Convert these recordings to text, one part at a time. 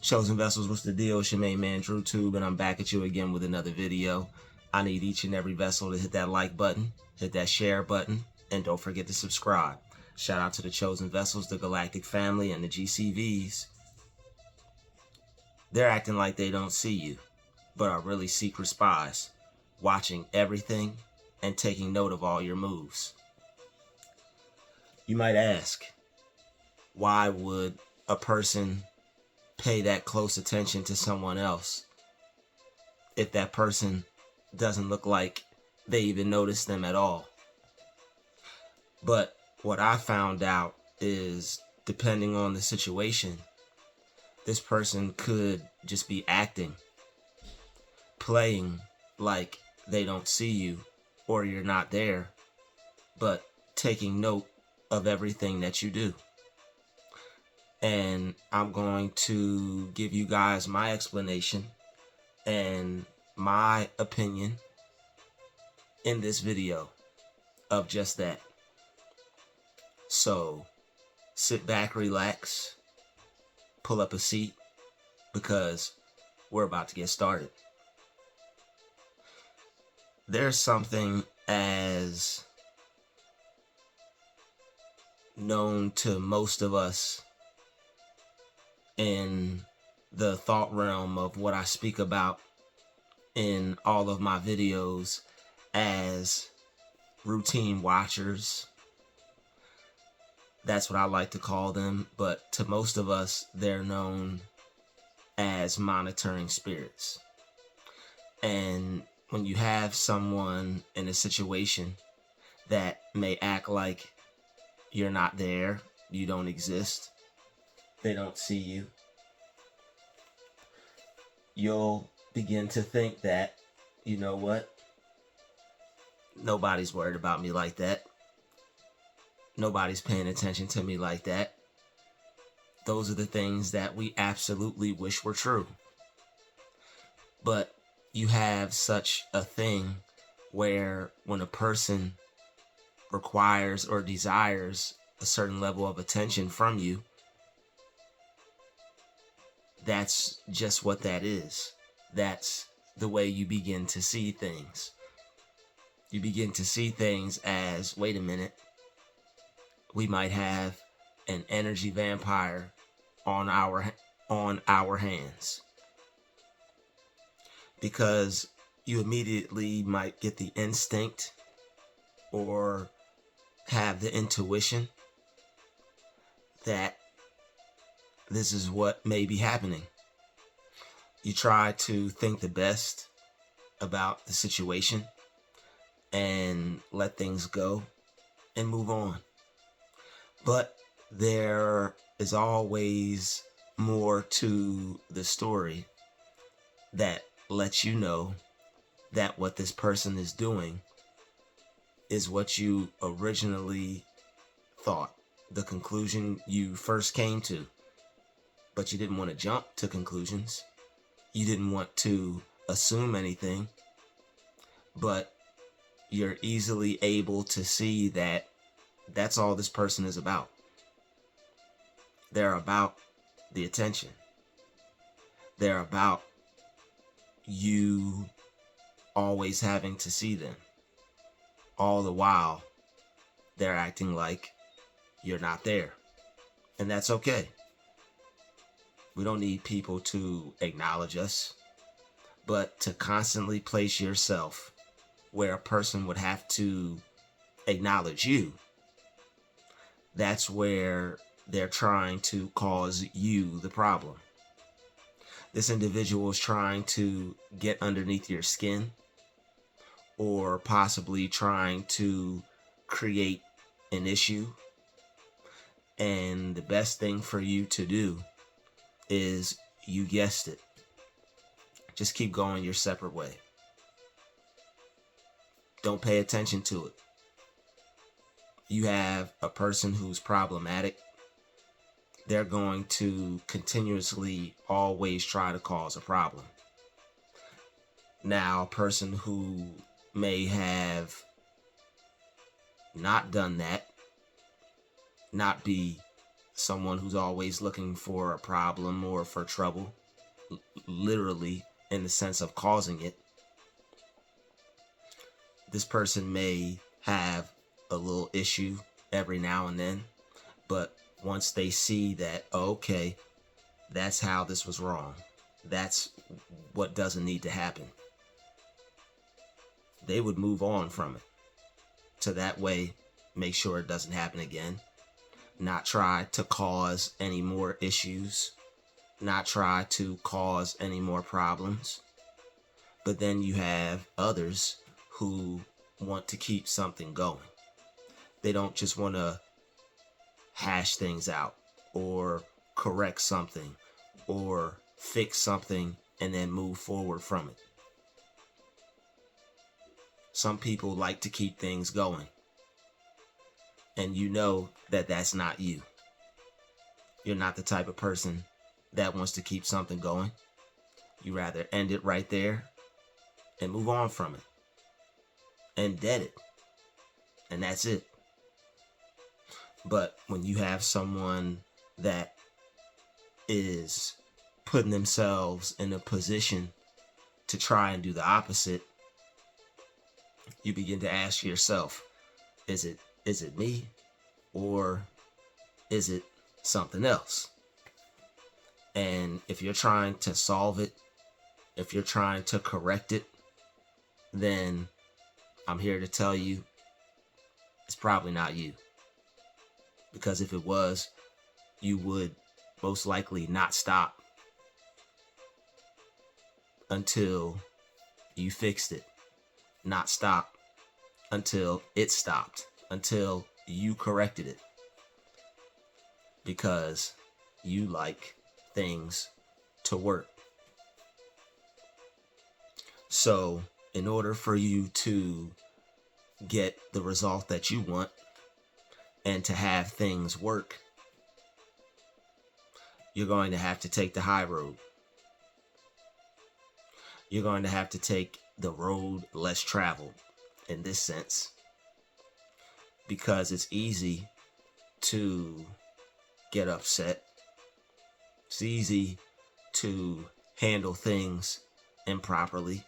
Chosen Vessels, what's the deal? It's your main man, Druuill, and I'm back at you again with another video. I need each and every vessel to hit that like button, hit that share button, and don't forget to subscribe. Shout out to the Chosen Vessels, the Galactic Family, and the GCVs. They're acting like they don't see you, but are really secret spies, watching everything and taking note of all your moves. You might ask, why would a person pay that close attention to someone else if that person doesn't look like they even notice them at all? But what I found out is, depending on the situation, this person could just be acting, playing like they don't see you or you're not there, but taking note of everything that you do. And I'm going to give you guys my explanation and my opinion in this video of just that. So sit back, relax, pull up a seat, because we're about to get started. There's something as known to most of us in the thought realm of what I speak about in all of my videos as routine watchers. That's what I like to call them, but to most of us, they're known as monitoring spirits. And when you have someone in a situation that may act like you're not there, you don't exist, they don't see you, you'll begin to think that, you know what, nobody's worried about me like that. Nobody's paying attention to me like that. Those are the things that we absolutely wish were true. But you have such a thing where when a person requires or desires a certain level of attention from you, that's just what that is. That's the way you begin to see things. You begin to see things as, wait a minute, we might have an energy vampire on our hands. Because you immediately might get the instinct or have the intuition that this is what may be happening. You try to think the best about the situation and let things go and move on. But there is always more to the story that lets you know that what this person is doing is what you originally thought, the conclusion you first came to. But you didn't want to jump to conclusions. You didn't want to assume anything. But you're easily able to see that that's all this person is about. They're about the attention. They're about you always having to see them. All the while, they're acting like you're not there. And that's okay. We don't need people to acknowledge us, but to constantly place yourself where a person would have to acknowledge you, that's where they're trying to cause you the problem. This individual is trying to get underneath your skin, or possibly trying to create an issue. And the best thing for you to do is, you guessed it, just keep going your separate way. Don't pay attention to it. You have a person who's problematic. They're going to continuously always try to cause a problem. Now, a person who may have not done that, not be someone who's always looking for a problem or for trouble, literally in the sense of causing it. This person may have a little issue every now and then, but once they see that, okay, that's how this was wrong, that's what doesn't need to happen, they would move on from it. To that way, make sure it doesn't happen again. Not try to cause any more issues. Not try to cause any more problems. But then you have others who want to keep something going. They don't just want to hash things out or correct something or fix something and then move forward from it. Some people like to keep things going, and you know that that's not you. You're not the type of person that wants to keep something going. You rather end it right there and move on from it and dead it, and that's it. But when you have someone that is putting themselves in a position to try and do the opposite, you begin to ask yourself, is it me, or is it something else? And if you're trying to solve it, if you're trying to correct it, then I'm here to tell you it's probably not you. Because if it was, you would most likely not stop until you fixed it. Not stop until it stopped, until you corrected it. Because you like things to work. So, in order for you to get the result that you want and to have things work, you're going to have to take the high road. You're going to have to take the road less traveled in this sense, because it's easy to get upset. It's easy to handle things improperly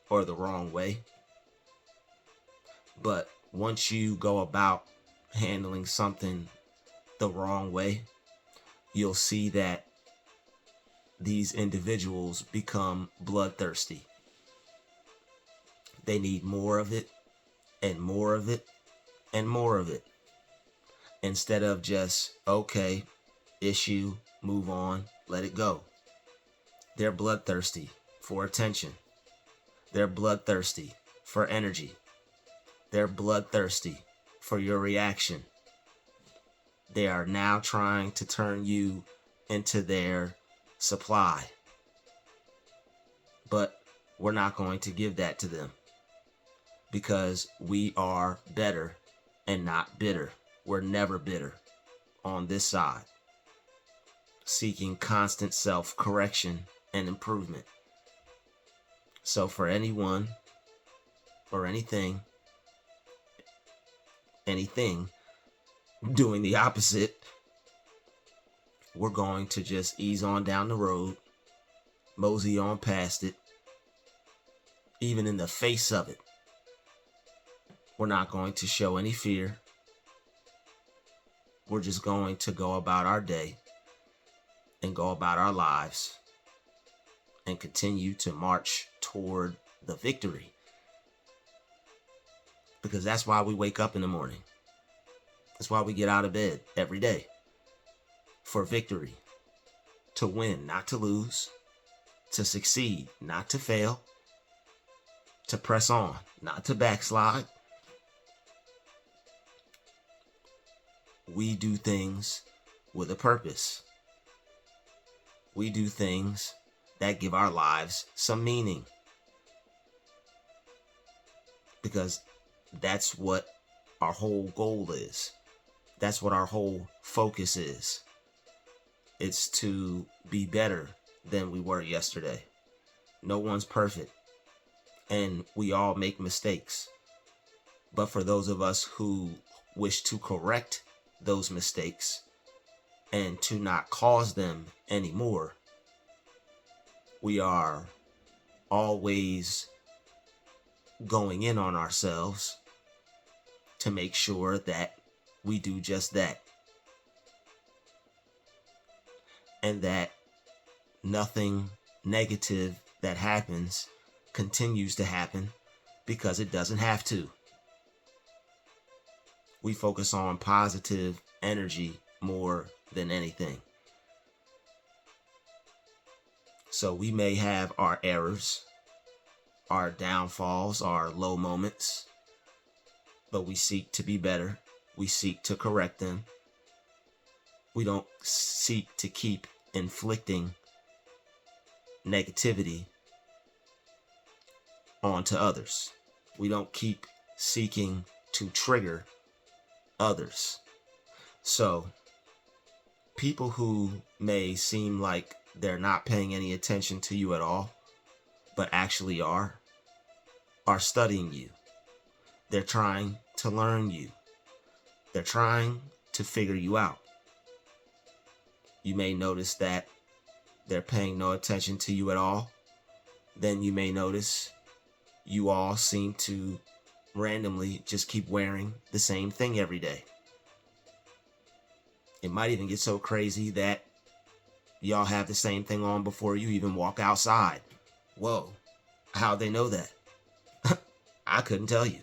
or the wrong way. But once you go about handling something the wrong way, you'll see that these individuals become bloodthirsty. They need more of it and more of it and more of it. Instead of just, okay, issue, move on, let it go. They're bloodthirsty for attention. They're bloodthirsty for energy. They're bloodthirsty for your reaction. They are now trying to turn you into their supply. But we're not going to give that to them, because we are better and not bitter. We're never bitter on this side, seeking constant self-correction and improvement. So for anyone or anything doing the opposite, we're going to just ease on down the road, mosey on past it, even in the face of it. We're not going to show any fear. We're just going to go about our day and go about our lives and continue to march toward the victory. Because that's why we wake up in the morning. That's why we get out of bed every day. For victory. To win, not to lose. To succeed, not to fail. To press on, not to backslide. We do things with a purpose. We do things that give our lives some meaning. Because that's what our whole goal is. That's what our whole focus is. It's to be better than we were yesterday. No one's perfect, and we all make mistakes. But for those of us who wish to correct those mistakes, and to not cause them anymore, we are always going in on ourselves to make sure that we do just that, and that nothing negative that happens continues to happen, because it doesn't have to. We focus on positive energy more than anything. So we may have our errors, our downfalls, our low moments, but we seek to be better. We seek to correct them. We don't seek to keep inflicting negativity onto others. We don't keep seeking to trigger others. So people who may seem like they're not paying any attention to you at all, but actually are studying you. They're trying to learn you. They're trying to figure you out. You may notice that they're paying no attention to you at all. Then you may notice you all seem to randomly just keep wearing the same thing every day. It might even get so crazy that y'all have the same thing on before you even walk outside. Whoa, how'd they know that? I couldn't tell you.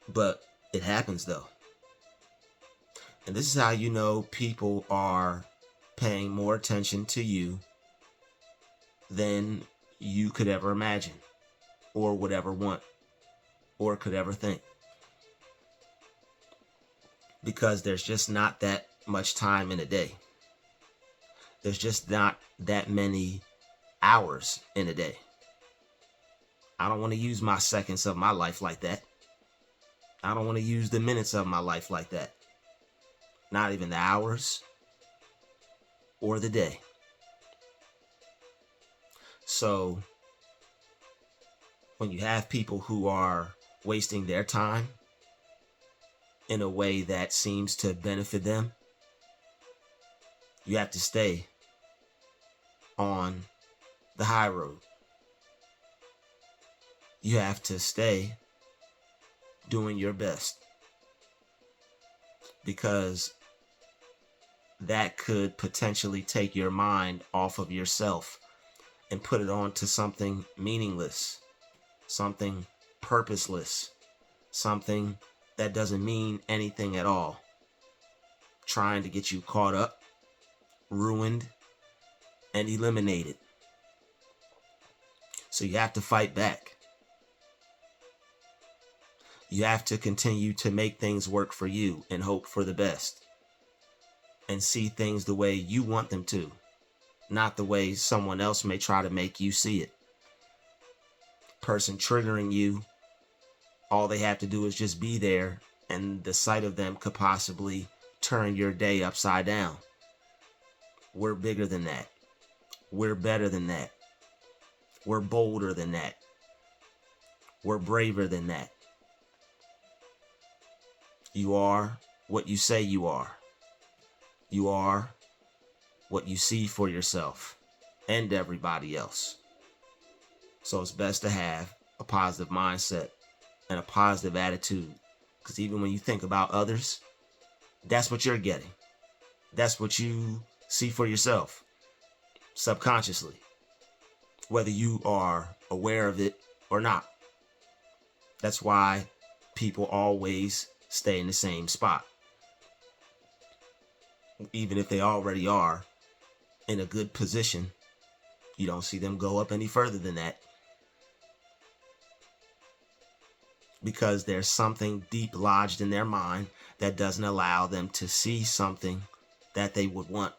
But it happens though. And this is how you know people are paying more attention to you than you could ever imagine, or would ever want, or could ever think. Because there's just not that much time in a day. There's just not that many hours in a day. I don't want to use my seconds of my life like that. I don't want to use the minutes of my life like that. Not even the hours or the day. So when you have people who are wasting their time in a way that seems to benefit them, you have to stay on the high road. You have to stay doing your best, because that could potentially take your mind off of yourself and put it on to something meaningless, something purposeless, something that doesn't mean anything at all, trying to get you caught up, ruined, and eliminated. So you have to fight back. You have to continue to make things work for you and hope for the best, and see things the way you want them to, not the way someone else may try to make you see it. Person triggering you, all they have to do is just be there, and the sight of them could possibly turn your day upside down. We're bigger than that. We're better than that. We're bolder than that. We're braver than that. You are what you say you are. You are what you see for yourself and everybody else. So it's best to have a positive mindset and a positive attitude, because even when you think about others, that's what you're getting. That's what you see for yourself subconsciously, whether you are aware of it or not. That's why people always stay in the same spot, even if they already are in a good position. You don't see them go up any further than that, because there's something deep lodged in their mind that doesn't allow them to see something that they would want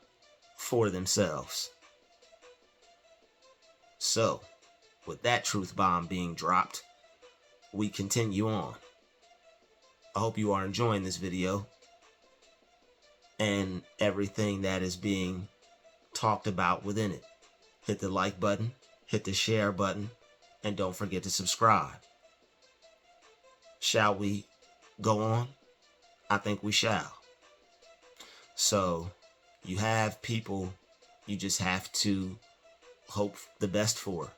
for themselves. So, with that truth bomb being dropped, we continue on. I hope you are enjoying this video and everything that is being talked about within it. Hit the like button, hit the share button, and don't forget to subscribe. Shall we go on? I think we shall. So you have people you just have to hope the best for.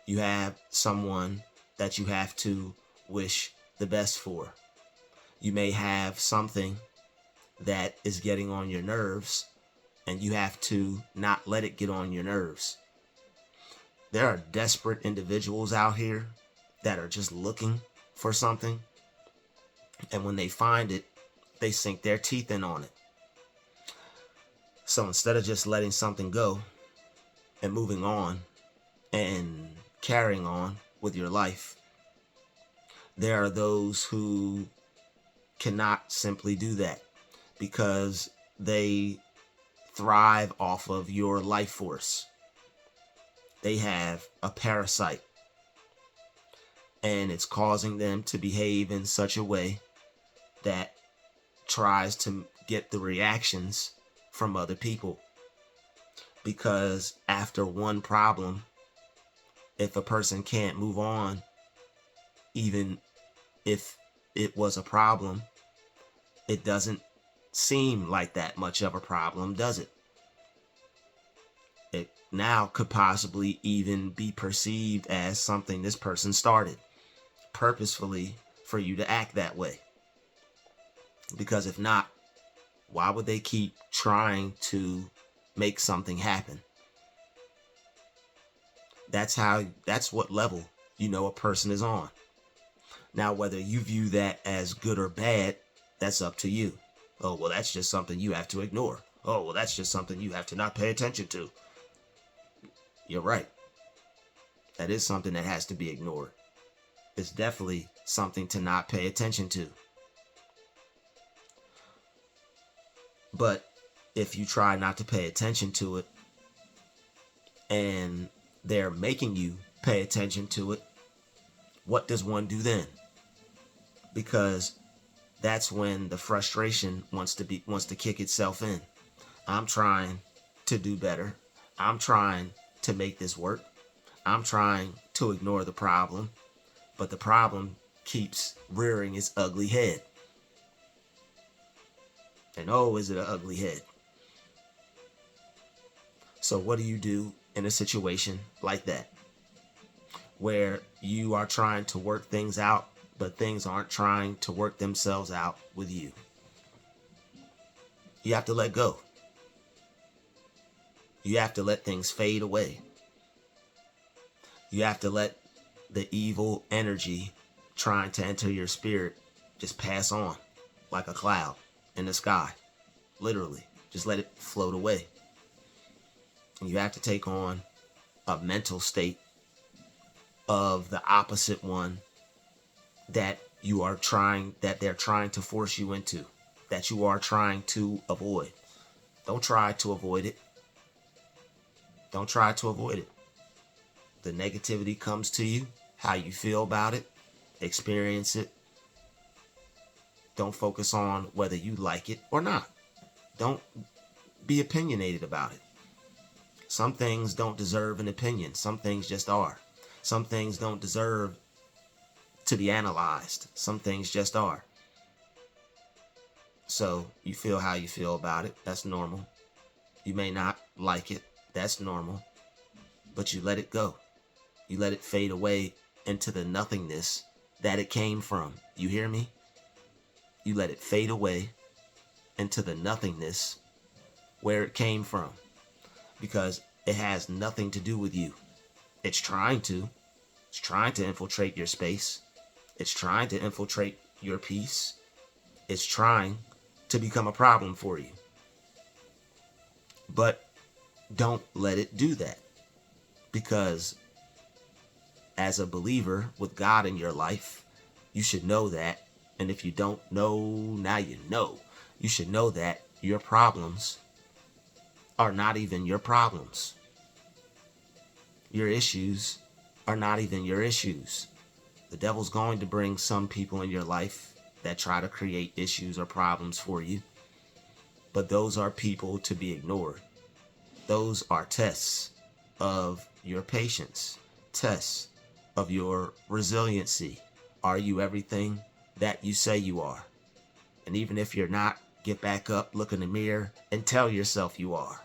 You have someone that you have to wish the best for. You may have something that is getting on your nerves, and you have to not let it get on your nerves. There are desperate individuals out here that are just looking for something, and when they find it, they sink their teeth in on it. So instead of just letting something go and moving on and carrying on with your life, there are those who cannot simply do that because they thrive off of your life force. They have a parasite, and it's causing them to behave in such a way that tries to get the reactions from other people. Because after one problem, if a person can't move on, even if it was a problem, it doesn't seem like that much of a problem, does it? It now could possibly even be perceived as something this person started purposefully for you to act that way. Because if not, why would they keep trying to make something happen? That's what level you know a person is on. Now, whether you view that as good or bad, that's up to you. Oh, well, that's just something you have to ignore. Oh, well, that's just something you have to not pay attention to. You're right. That is something that has to be ignored. It's definitely something to not pay attention to. But if you try not to pay attention to it, and they're making you pay attention to it, what does one do then? Because that's when the frustration wants to kick itself in. I'm trying to do better. I'm trying to make this work. I'm trying to ignore the problem, but the problem keeps rearing its ugly head. And oh, is it an ugly head? So what do you do in a situation like that, where you are trying to work things out, but things aren't trying to work themselves out with you? You have to let go. You have to let things fade away. You have to let the evil energy trying to enter your spirit just pass on like a cloud in the sky. Literally, just let it float away. And you have to take on a mental state of the opposite one that they're trying to force you into, that you are trying to avoid. Don't try to avoid it. Don't try to avoid it. The negativity comes to you, how you feel about it, experience it. Don't focus on whether you like it or not. Don't be opinionated about it. Some things don't deserve an opinion. Some things just are. Some things don't deserve to be analyzed. Some things just are. So you feel how you feel about it. That's normal. You may not like it. That's normal. But you let it go. You let it fade away into the nothingness that it came from. You hear me? You let it fade away into the nothingness where it came from. Because it has nothing to do with you. It's trying to. It's trying to infiltrate your space. It's trying to infiltrate your peace. It's trying to become a problem for you. But don't let it do that. Because as a believer with God in your life, you should know that. And if you don't know, now you know. You should know that your problems are not even your problems. Your issues are not even your issues. The devil's going to bring some people in your life that try to create issues or problems for you. But those are people to be ignored. Those are tests of your patience, tests of your resiliency. Are you everything that you say you are? And even if you're not, Get back up, look in the mirror, and tell yourself you are.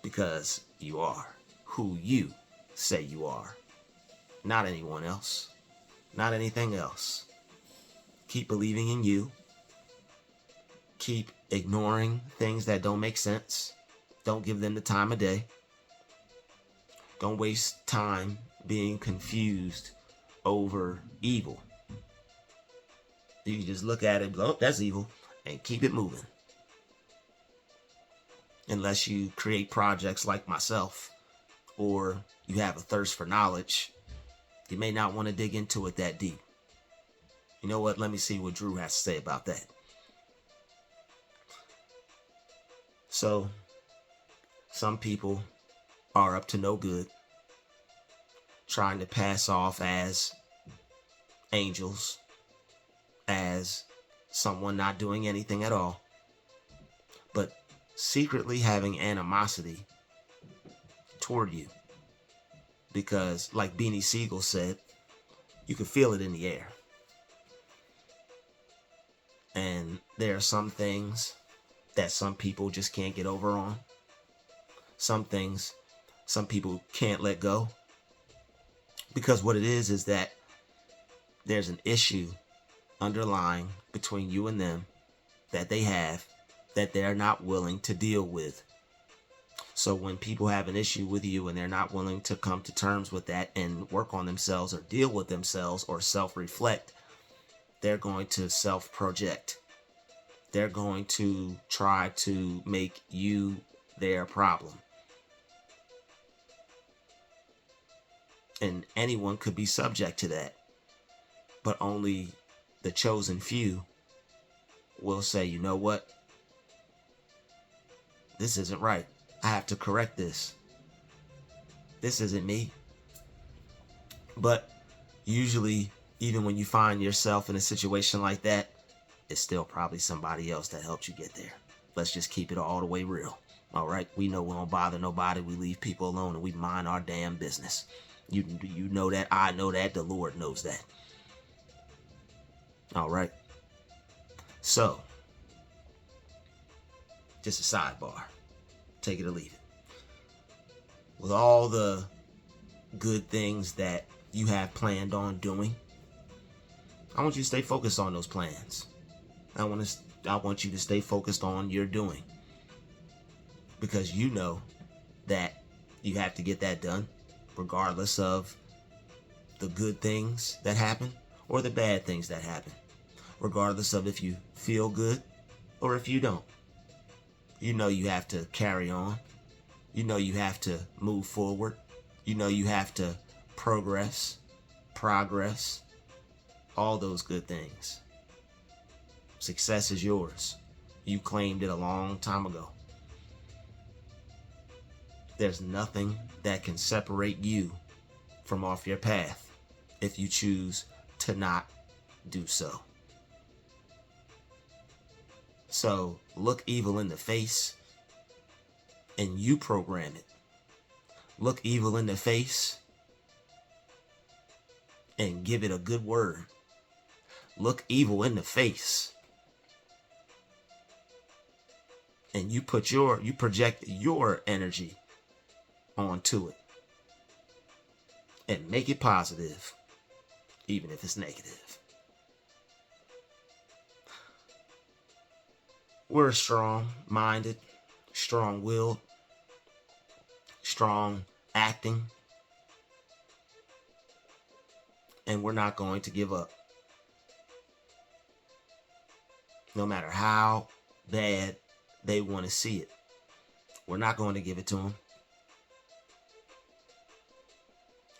Because you are who you say you are. Not anyone else. Not anything else. Keep believing in you. Keep ignoring things that don't make sense. Don't give them the time of day. Don't waste time being confused over evil. You can just look at it and go, oh, that's evil, and keep it moving. Unless you create projects like myself, or you have a thirst for knowledge, you may not want to dig into it that deep. You know what? Let me see what Druuill has to say about that. So, some people are up to no good, trying to pass off as angels, as someone not doing anything at all, but secretly having animosity toward you. Because, like Beanie Siegel said, you can feel it in the air. And there are some things that some people just can't get over on. Some things some people can't let go. Because what it is that there's an issue underlying between you and them that they have that they're not willing to deal with. So when people have an issue with you and they're not willing to come to terms with that and work on themselves or deal with themselves or self-reflect, they're going to self-project. They're going to try to make you their problem. And anyone could be subject to that. But only the chosen few will say, you know what? This isn't right. I have to correct this. This isn't me. But usually, even when you find yourself in a situation like that, it's still probably somebody else that helped you get there. Let's just keep it all the way real. All right? We know we don't bother nobody. We leave people alone and we mind our damn business. You know that. I know that. The Lord knows that. All right? So, just a sidebar. Take it or leave it. With all the good things that you have planned on doing, I want you to stay focused on those plans. I want you to stay focused on your doing. Because you know that you have to get that done, regardless of the good things that happen or the bad things that happen. Regardless of if you feel good or if you don't. You know you have to carry on. You know you have to move forward. You know you have to progress, all those good things. Success is yours. You claimed it a long time ago. There's nothing that can separate you from off your path if you choose to not do so. So look evil in the face and you program it. Look evil in the face and give it a good word. Look evil in the face and you project your energy onto it and make it positive, even if it's negative. We're strong-minded, strong-willed, strong-acting, and we're not going to give up. No matter how bad they want to see it, we're not going to give it to them.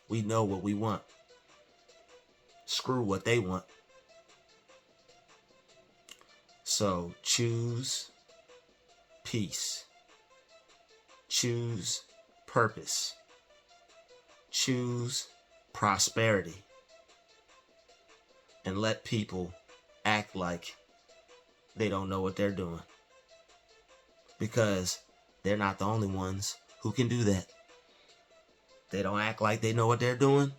We know what we want. Screw what they want. So choose peace. Choose purpose. Choose prosperity. And let people act like they don't know what they're doing. Because they're not the only ones who can do that. They don't act like they know what they're doing.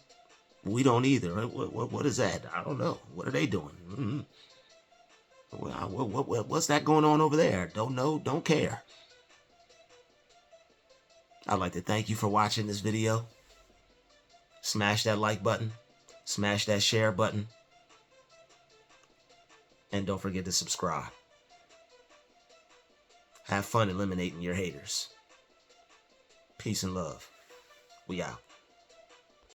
We don't either. What is that? I don't know. What are they doing? What's that going on over there? Don't know, don't care. I'd like to thank you for watching this video. Smash that like button. Smash that share button. And don't forget to subscribe. Have fun eliminating your haters. Peace and love. We out.